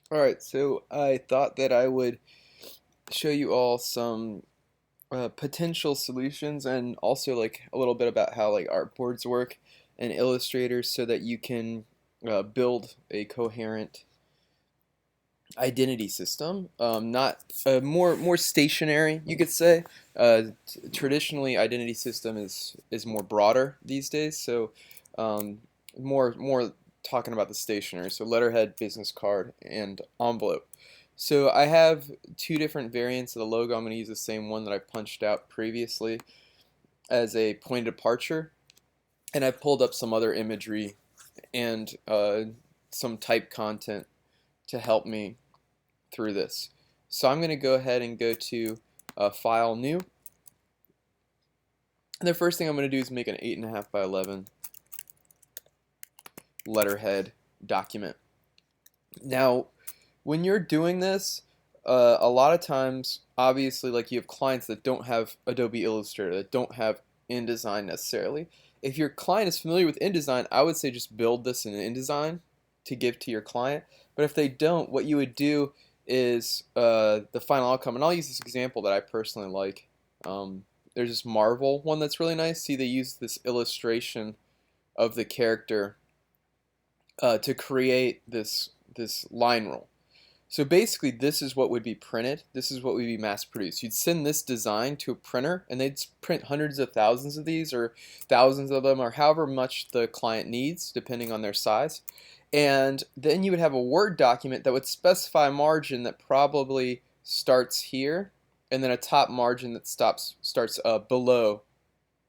Alright, so I thought that I would show you all some potential solutions and also like a little bit about how like artboards work and illustrators so that you can build a coherent identity system. Not more stationary, you could say. Traditionally, identity system is more broader these days, so um, more talking about the stationary. So letterhead, business card, and envelope. So I have two different variants of the logo. I'm going to use the same one that I punched out previously as a point of departure, and I pulled up some other imagery and some type content to help me through this. So I'm going to go ahead and go to File, New. And the first thing I'm going to do is make an 8.5 by 11 letterhead document. Now, when you're doing this, a lot of times, obviously, like you have clients that don't have Adobe Illustrator, that don't have InDesign necessarily. If your client is familiar with InDesign, I would say just build this in InDesign to give to your client. But if they don't, what you would do is the final outcome. And I'll use this example that I personally like. There's this Marvel one that's really nice. See, they use this illustration of the character to create this line roll. So basically, this is what would be printed. This is what would be mass produced. You'd send this design to a printer, and they'd print hundreds of thousands of these, or thousands of them, or however much the client needs, depending on their size. And then you would have a Word document that would specify a margin that probably starts here, and then a top margin that starts below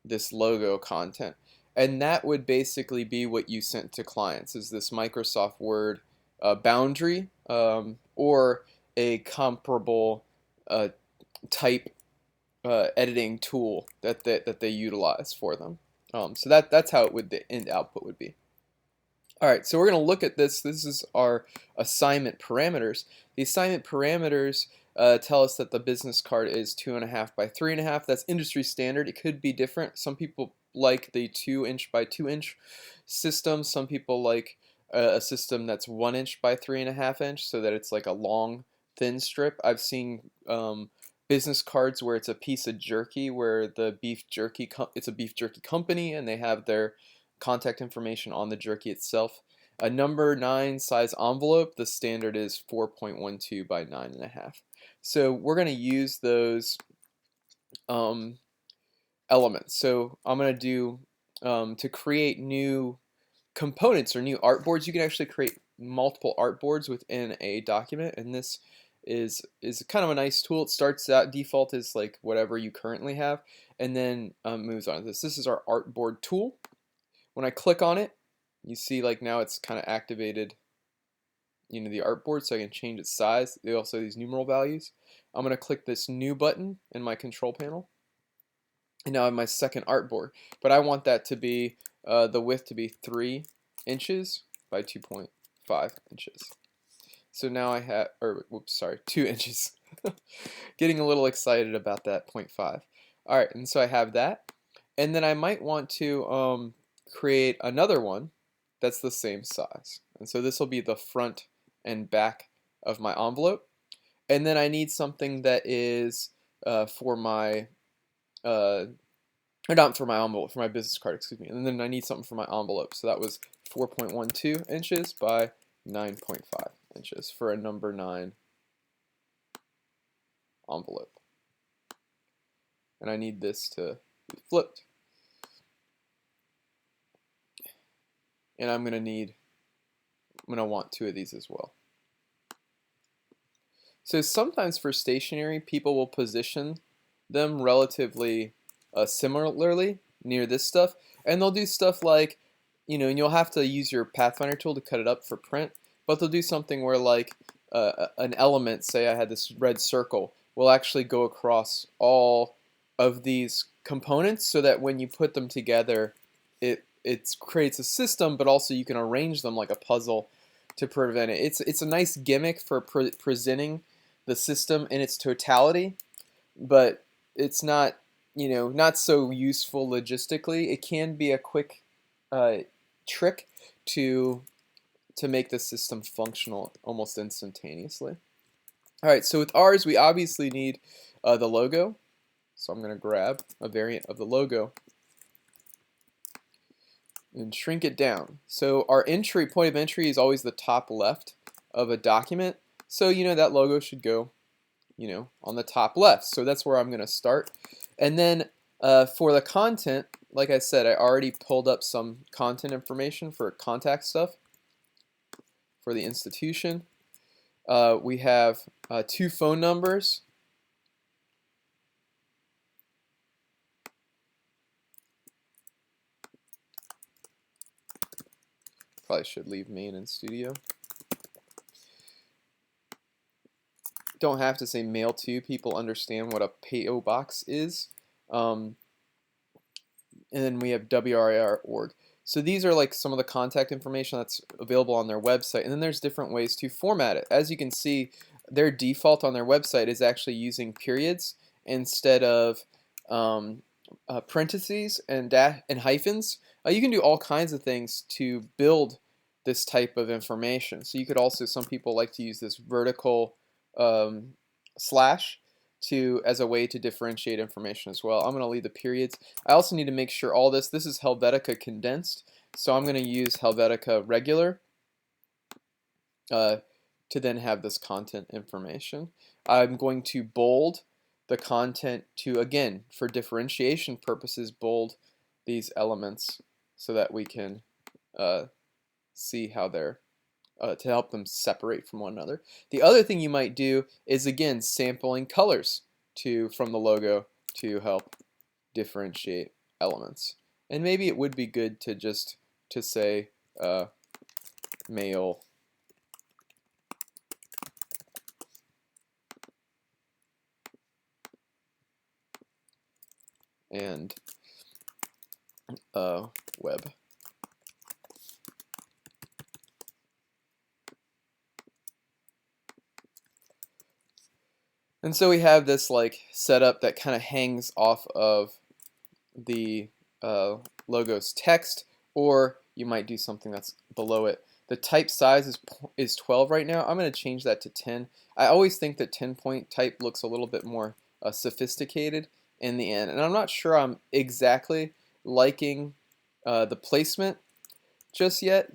this logo content. And that would basically be what you sent to clients, is this Microsoft Word boundary or a comparable uh, type editing tool that they utilize for them. So that's how it would the end output would be. All right, so we're going to look at this. This is our assignment parameters. The assignment parameters tell us that the business card is 2.5 by 3.5. That's industry standard. It could be different. Some people like the 2-inch by 2-inch system. Some people like a system that's 1-inch by 3.5 inch, so that it's like a long, thin strip. I've seen business cards where it's a piece of jerky, where the beef jerky it's a beef jerky company, and they have their contact information on the jerky itself. A number 9 size envelope, the standard is 4.12 by 9.5. So we're going to use those um, elements. So I'm going to do, to create new components or new artboards, you can actually create multiple artboards within a document, and this is kind of a nice tool. It starts out, default is like whatever you currently have, and then moves on to this. This is our artboard tool. When I click on it, you see like now it's kind of activated, the artboard, so I can change its size. They also have these numeral values. I'm going to click this new button in my control panel, and now I have my second artboard. But I want that to be the width to be 3 inches by 2.5 inches. So now I have, or whoops, sorry, 2 inches. Getting a little excited about that 0.5. All right, and so I have that, and then I might want to create another one that's the same size. And so this will be the front and back of my envelope. And then I need something that is for my, or not for my envelope, for my business card, excuse me. And then I need something for my envelope. So that was 4.12 inches by 9.5 inches for a number 9 envelope. And I need this to be flipped. And I'm gonna want 2 of these as well. So sometimes for stationery, people will position them relatively similarly near this stuff, and they'll do stuff like, and you'll have to use your Pathfinder tool to cut it up for print, but they'll do something where like an element, say I had this red circle, will actually go across all of these components so that when you put them together, it creates a system, but also you can arrange them like a puzzle to prevent it. It's a nice gimmick for presenting the system in its totality, but it's not not so useful logistically. It can be a quick uh, trick to to make the system functional almost instantaneously. All right, so with ours, we obviously need the logo. So I'm going to grab a variant of the logo and shrink it down. So our entry point of entry is always the top left of a document. So that logo should go on the top left. So that's where I'm going to start. And then for the content, like I said, I already pulled up some content information for contact stuff for the institution. We have 2 phone numbers. Probably should leave main and studio. Don't have to say mail to. People understand what a PO box is. And then we have WRIR.org. So these are like some of the contact information that's available on their website. And then there's different ways to format it. As you can see, their default on their website is actually using periods instead of parentheses and hyphens. You can do all kinds of things to build this type of information. So you could also, some people like to use this vertical slash as a way to differentiate information as well. I'm going to leave the periods. I also need to make sure all this is Helvetica condensed, so I'm going to use Helvetica regular to then have this content information. I'm going to bold the content to, again, for differentiation purposes, bold these elements so that we can see how they're to help them separate from one another. The other thing you might do is, again, sampling colors from the logo to help differentiate elements. And maybe it would be good to just say mail and web. And so we have this like setup that kind of hangs off of the logo's text, or you might do something that's below it. The type size is 12 right now. I'm going to change that to 10. I always think that 10-point type looks a little bit more sophisticated in the end, and I'm not sure I'm exactly liking the placement just yet.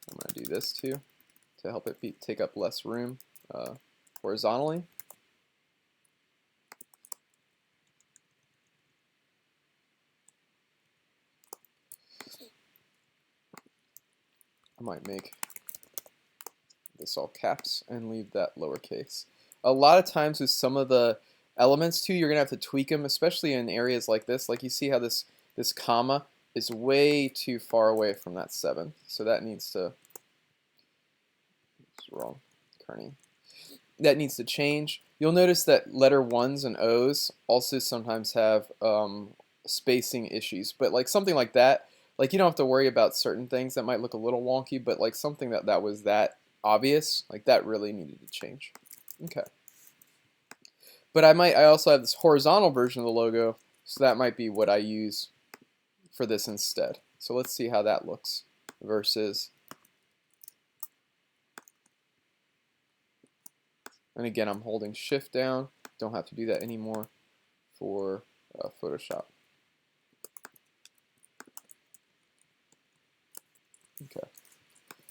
I'm going to do this too to help it take up less room horizontally. I might make this all caps and leave that lowercase. A lot of times with some of the elements too, you're gonna have to tweak them, especially in areas like this. Like you see how this comma is way too far away from that 7, so that needs to. It's wrong, Kearney. That needs to change. You'll notice that letter 1s and O's also sometimes have spacing issues, but like something like that. Like you don't have to worry about certain things that might look a little wonky, but like something that was that obvious, like that really needed to change. Okay. But I also have this horizontal version of the logo, so that might be what I use for this instead. So let's see how that looks versus. And again, I'm holding Shift down. Don't have to do that anymore for Photoshop. Okay,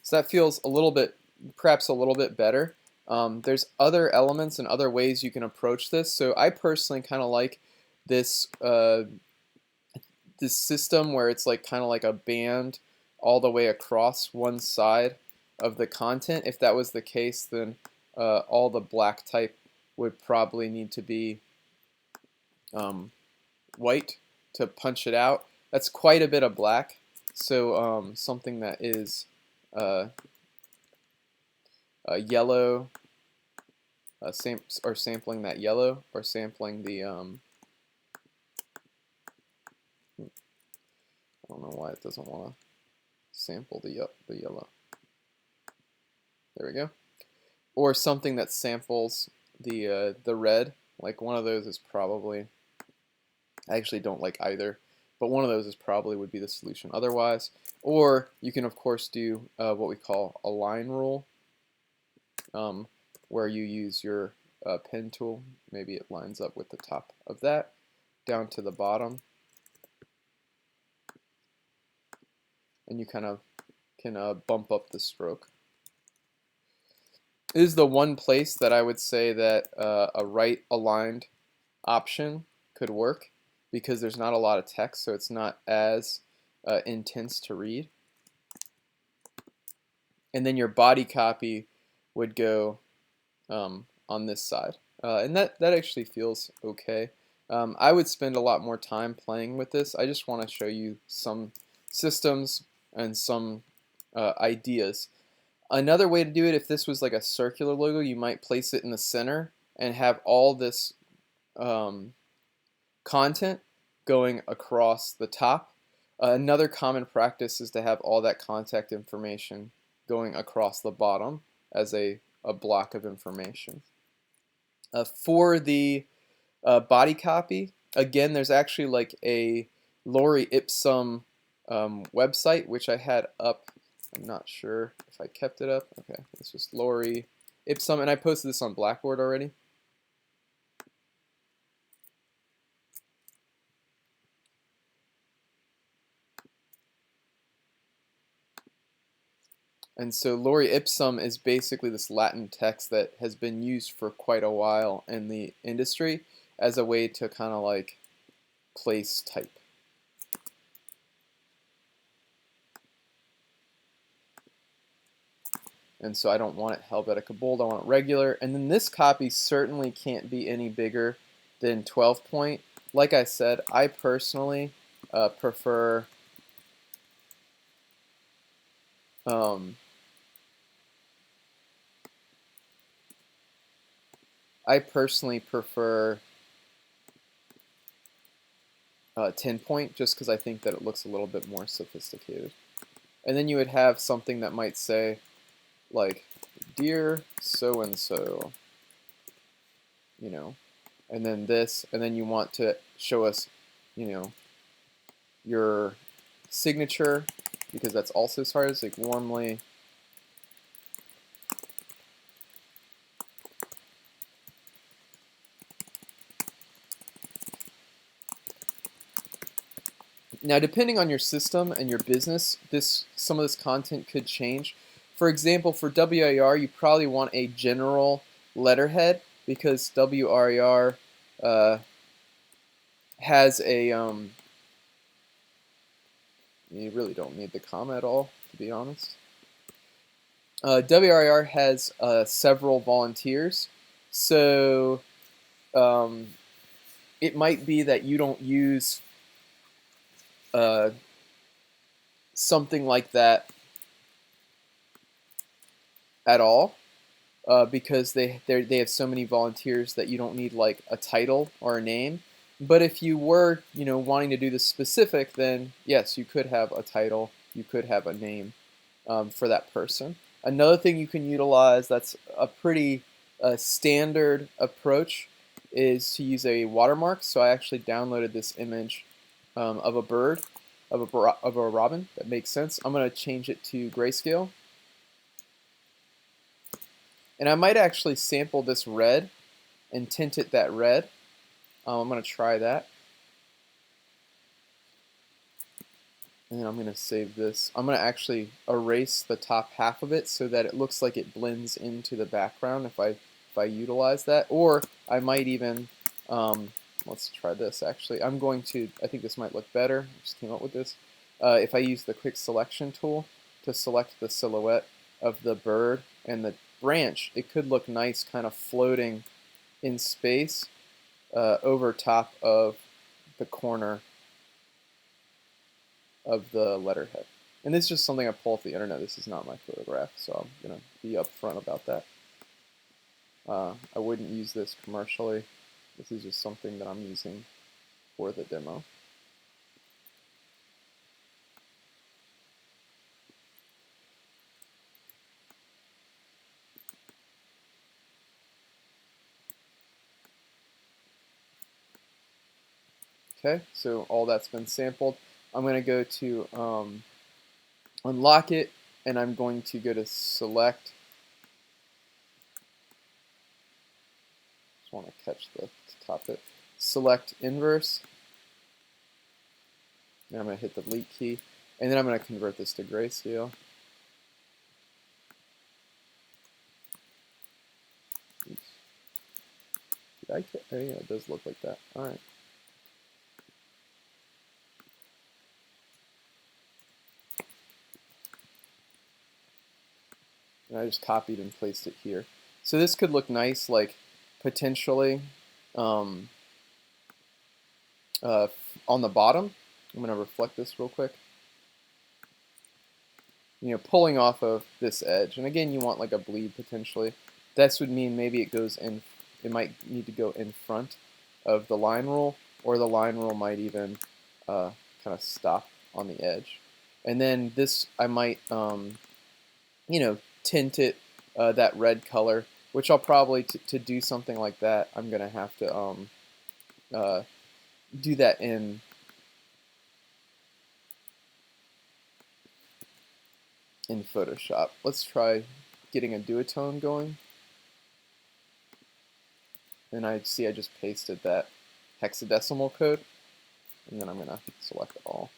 so that feels a little bit, perhaps a little bit better. There's other elements and other ways you can approach this. So I personally kind of like this this system where it's like kind of like a band all the way across one side of the content. If that was the case, then all the black type would probably need to be white to punch it out. That's quite a bit of black. So something that is yellow, or sampling that yellow, or sampling the I don't know why it doesn't want to sample the yellow. There we go. Or something that samples the red. Like one of those is probably. I actually don't like either. but one of those is probably would be the solution otherwise. Or you can of course do what we call a line rule, where you use your pen tool. Maybe it lines up with the top of that down to the bottom, and you kind of can bump up the stroke. This is the one place that I would say that a right aligned option could work, because there's not a lot of text, so it's not as intense to read. And then your body copy would go on this side, and that actually feels okay. I would spend a lot more time playing with this. I just want to show you some systems and some ideas. Another way to do it, if this was like a circular logo, you might place it in the center and have all this content going across the top. Another common practice is to have all that contact information going across the bottom as a block of information. For the body copy, again, there's actually like a Laurie Ipsum website, which I had up. I'm not sure if I kept it up. Okay, it's just Laurie Ipsum, and I posted this on Blackboard already. And so Laurie Ipsum is basically this Latin text that has been used for quite a while in the industry as a way to kind of like place type. And so I don't want it helvetica bold, I want it regular. And then this copy certainly can't be any bigger than 12 point. Like I said, I personally prefer I personally prefer 10 point, just because I think that it looks a little bit more sophisticated. And then you would have something that might say, like, dear so-and-so, you know, and then this, and then you want to show us, you know, your signature, because that's also hard. It's like warmly Now, depending on your system and your business, some of this content could change. For example, for WIR, you probably want a general letterhead, because WIR has a you really don't need the comma at all, to be honest. WIR has several volunteers, so it might be that you don't use something like that at all, because they have so many volunteers that you don't need like a title or a name. But if you were, you know, wanting to do this specific, then yes, you could have a title, you could have a name for that person. Another thing you can utilize that's a pretty standard approach is to use a watermark. So I actually downloaded this image of a bird, of a robin. That makes sense. I'm going to change it to grayscale. And I might actually sample this red and tint it that red. I'm going to try that. And then I'm going to save this. I'm going to actually erase the top half of it so that it looks like it blends into the background if I utilize that. Or I might even, let's try this actually. I'm going to, I think this might look better. I just came up with this. If I use the quick selection tool to select the silhouette of the bird and the branch, it could look nice kind of floating in space over top of the corner of the letterhead. And this is just something I pull off the internet. This is not my photograph, so I'm going to be upfront about that. I wouldn't use this commercially. This is just something that I'm using for the demo. Okay, so all that's been sampled. I'm going to go to unlock it, and I'm going to go to select. Just want to catch the top bit. Select inverse, and I'm going to hit the delete key, and then I'm going to convert this to grayscale. Oops. Oh, yeah, it does look like that. All right. And I just copied and placed it here. So this could look nice, like potentially um, on the bottom. I'm going to reflect this real quick. Pulling off of this edge. And again, you want like a bleed potentially. This would mean maybe it goes in, it might need to go in front of the line rule, or the line rule might even kind of stop on the edge. And then this, I might, tint it that red color, which I'll probably, to do something like that, I'm going to have to do that in Photoshop. Let's try getting a duotone going. And I see I just pasted that hexadecimal code, and then I'm going to select it all.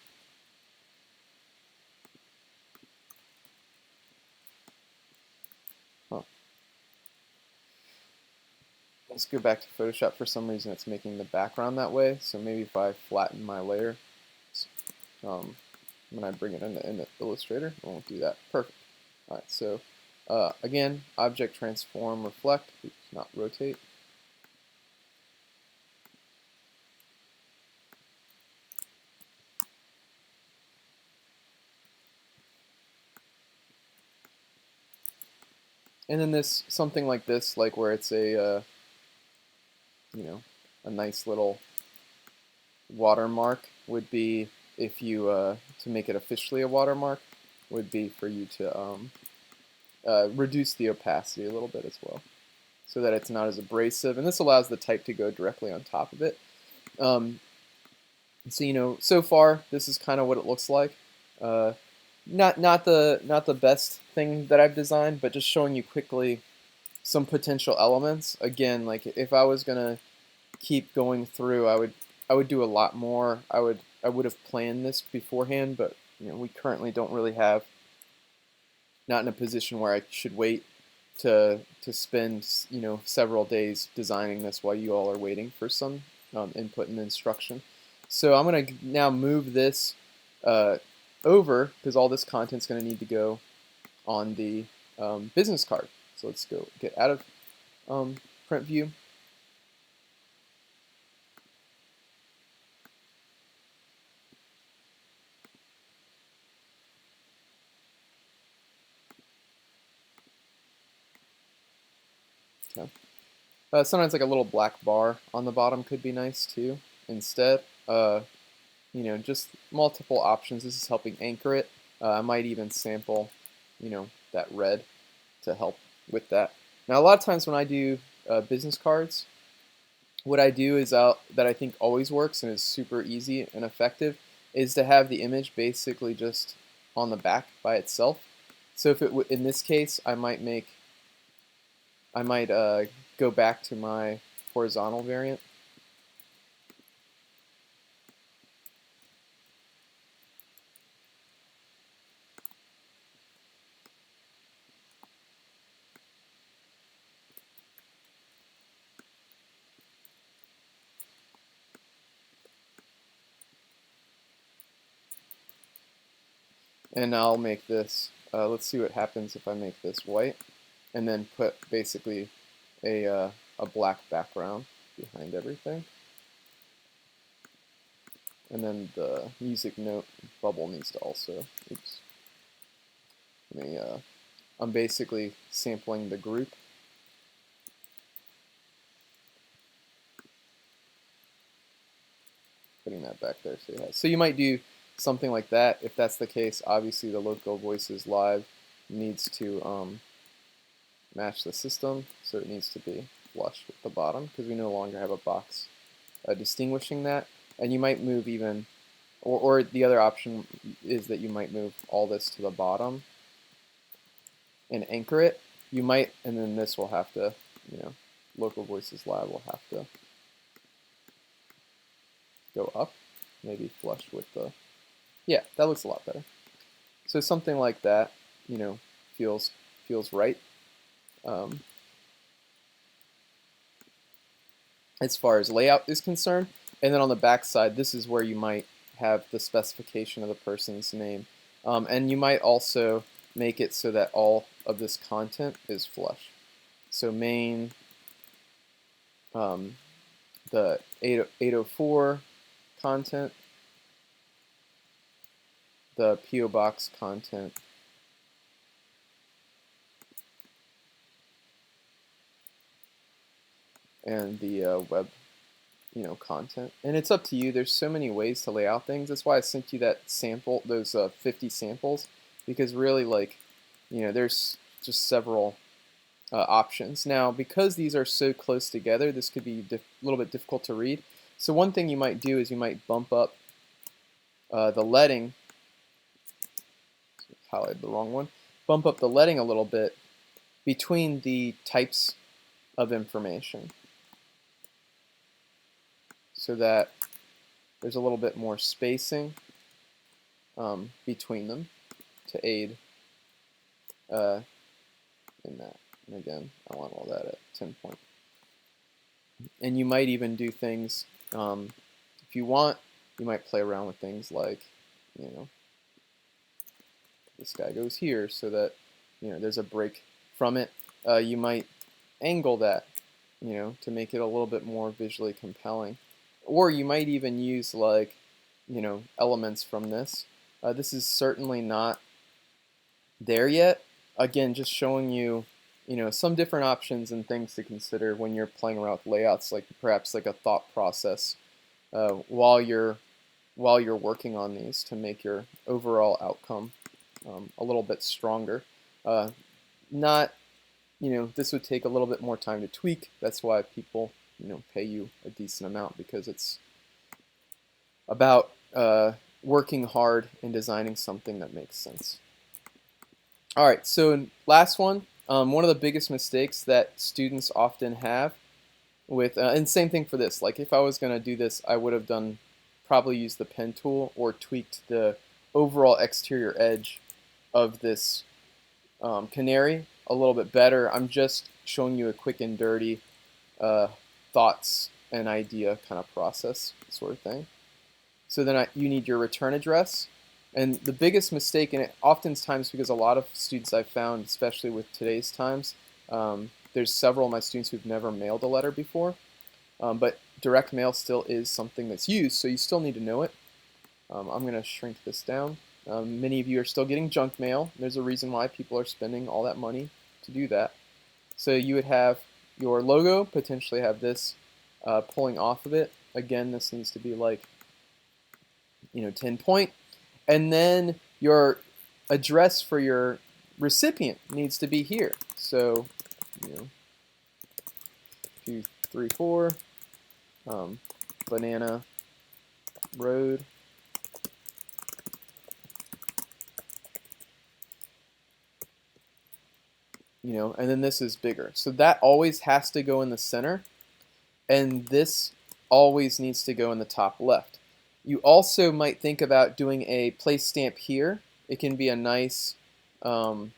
Huh. Let's go back to Photoshop. For some reason it's making the background that way, so maybe if I flatten my layer when I bring it into Illustrator, it won't do that. Perfect. Alright, so again, object transform reflect, oops, not rotate. And then this, something like this, like where it's a a nice little watermark would be, if you to make it officially a watermark, would be for you to reduce the opacity a little bit as well, so that it's not as abrasive. And this allows the type to go directly on top of it. So so far this is kind of what it looks like. Not the best thing that I've designed, but just showing you quickly some potential elements. Again, like if I was gonna keep going through, I would do a lot more. I would have planned this beforehand, but we currently don't really have, not in a position where I should wait to spend several days designing this while you all are waiting for some input and instruction. So I'm going to now move this over, because all this content's going to need to go on the business card. So let's go get out of print view. Okay. Sometimes like a little black bar on the bottom could be nice too. Instead, just multiple options. This is helping anchor it. I might even sample, that red to help with that. Now, a lot of times when I do business cards, what I do is that I think always works and is super easy and effective is to have the image basically just on the back by itself. So if in this case, I might go back to my horizontal variant. And I'll make this, let's see what happens if I make this white, and then put basically a black background behind everything. And then the music note bubble needs to also, oops, I'm basically sampling the group. Putting that back there so so you might do something like that. If that's the case, obviously the local voices live needs to match the system, so it needs to be flush with the bottom, because we no longer have a box distinguishing that. and you might move even, or the other option is that you might move all this to the bottom and anchor it. You might, and then this will have to, Local Voices Lab will have to go up, maybe flush with the, yeah, that looks a lot better. So something like that, feels right. As far as layout is concerned. And then on the back side, this is where you might have the specification of the person's name. And you might also make it so that all of this content is flush. So main, the 804 content, the PO Box content, and the web content. And it's up to you. There's so many ways to lay out things. That's why I sent you that sample, those 50 samples, because really, there's just several options. Now, because these are so close together, this could be a little bit difficult to read. So one thing you might do is you might bump up the leading. Highlighted the wrong one. Bump up the leading a little bit between the types of information, so that there's a little bit more spacing between them to aid in that. And again, I want all that at 10 point. And you might even do things, if you want, you might play around with things like, this guy goes here so that, there's a break from it. You might angle that, to make it a little bit more visually compelling. Or you might even use elements from this. This is certainly not there yet. Again, just showing you, some different options and things to consider when you're playing around with layouts, like perhaps like a thought process while you're working on these to make your overall outcome a little bit stronger. This would take a little bit more time to tweak. That's why people, pay you a decent amount, because it's about working hard and designing something that makes sense. All right, so last one. One of the biggest mistakes that students often have with, and same thing for this, like if I was going to do this, I would have probably used the pen tool or tweaked the overall exterior edge of this canary a little bit better. I'm just showing you a quick and dirty thoughts and idea kind of process sort of thing. So then you need your return address. And the biggest mistake, and oftentimes because a lot of students I've found, especially with today's times, there's several of my students who've never mailed a letter before, but direct mail still is something that's used, so you still need to know it. I'm going to shrink this down. Many of you are still getting junk mail. There's a reason why people are spending all that money to do that. So you would have your logo, potentially have this pulling off of it. Again, this needs to be like 10 point. And then your address for your recipient needs to be here. So 234 Banana Road. And then this is bigger. So that always has to go in the center, and this always needs to go in the top left. You also might think about doing a place stamp here. It can be a nice thing,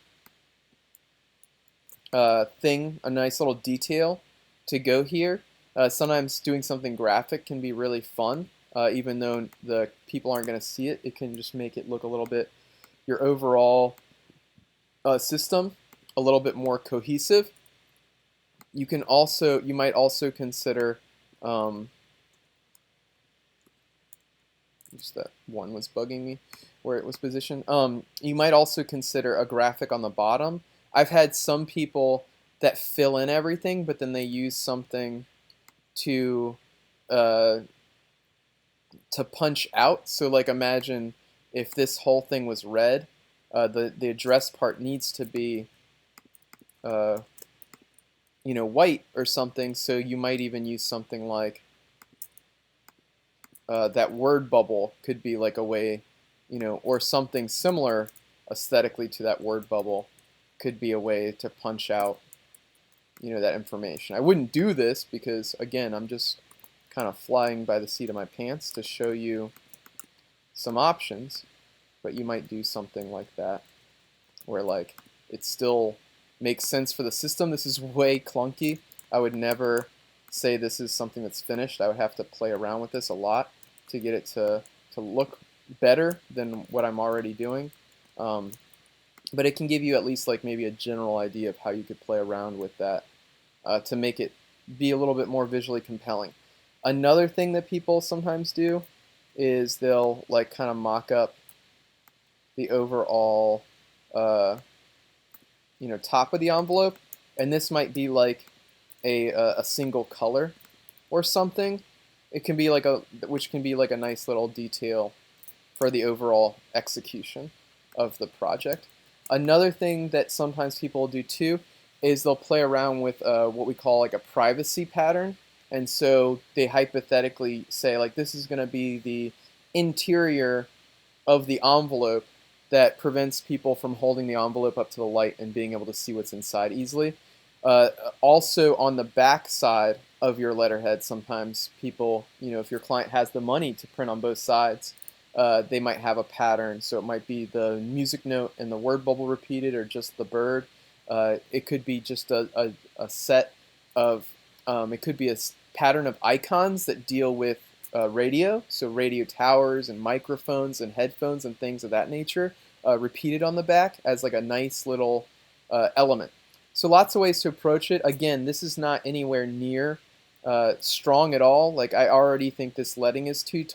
a nice little detail to go here. Sometimes doing something graphic can be really fun, even though the people aren't going to see it. It can just make it look a little bit, your overall system, a little bit more cohesive. You might also consider, just that one was bugging me where it was positioned. You might also consider a graphic on the bottom. I've had some people that fill in everything, but then they use something to punch out. So like imagine if this whole thing was red, the address part needs to be white or something. So you might even use something like that word bubble could be like a way, or something similar aesthetically to that word bubble could be a way to punch out, that information. I wouldn't do this because, again, I'm just kind of flying by the seat of my pants to show you some options, but you might do something like that where like it still makes sense for the system. This is way clunky. I would never say this is something that's finished. I would have to play around with this a lot to get it to look better than what I'm already doing. But it can give you at least like maybe a general idea of how you could play around with that to make it be a little bit more visually compelling. Another thing that people sometimes do is they'll like kind of mock up the overall uh, top of the envelope, and this might be like a single color or something. It can be like which can be like a nice little detail for the overall execution of the project. Another thing that sometimes people do too is they'll play around with what we call like a privacy pattern. And so they hypothetically say like this is going to be the interior of the envelope that prevents people from holding the envelope up to the light and being able to see what's inside easily. Also on the back side of your letterhead, sometimes people, if your client has the money to print on both sides, they might have a pattern. So it might be the music note and the word bubble repeated, or just the bird. It could be just a set of, it could be a pattern of icons that deal with radio, so radio towers and microphones and headphones and things of that nature, repeated on the back as like a nice little element. So lots of ways to approach it. Again, this is not anywhere near strong at all. Like I already think this leading is too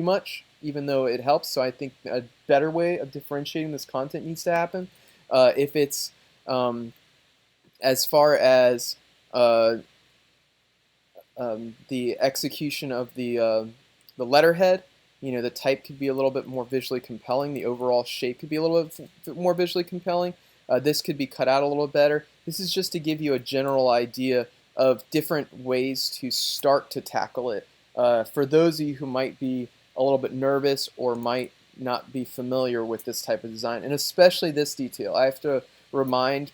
much, even though it helps. So I think a better way of differentiating this content needs to happen. If it's as far as the execution of the letterhead, the type could be a little bit more visually compelling. The overall shape could be a little bit more visually compelling. This could be cut out a little better. This is just to give you a general idea of different ways to start to tackle it. For those of you who might be a little bit nervous or might not be familiar with this type of design, and especially this detail, I have to remind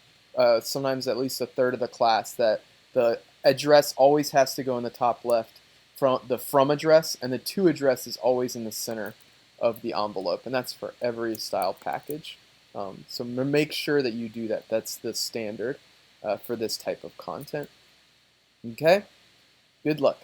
sometimes at least a third of the class that the address always has to go in the top left, from the from address, and the to address is always in the center of the envelope, and that's for every style package. So make sure that you do that. That's the standard for this type of content. Okay? Good luck.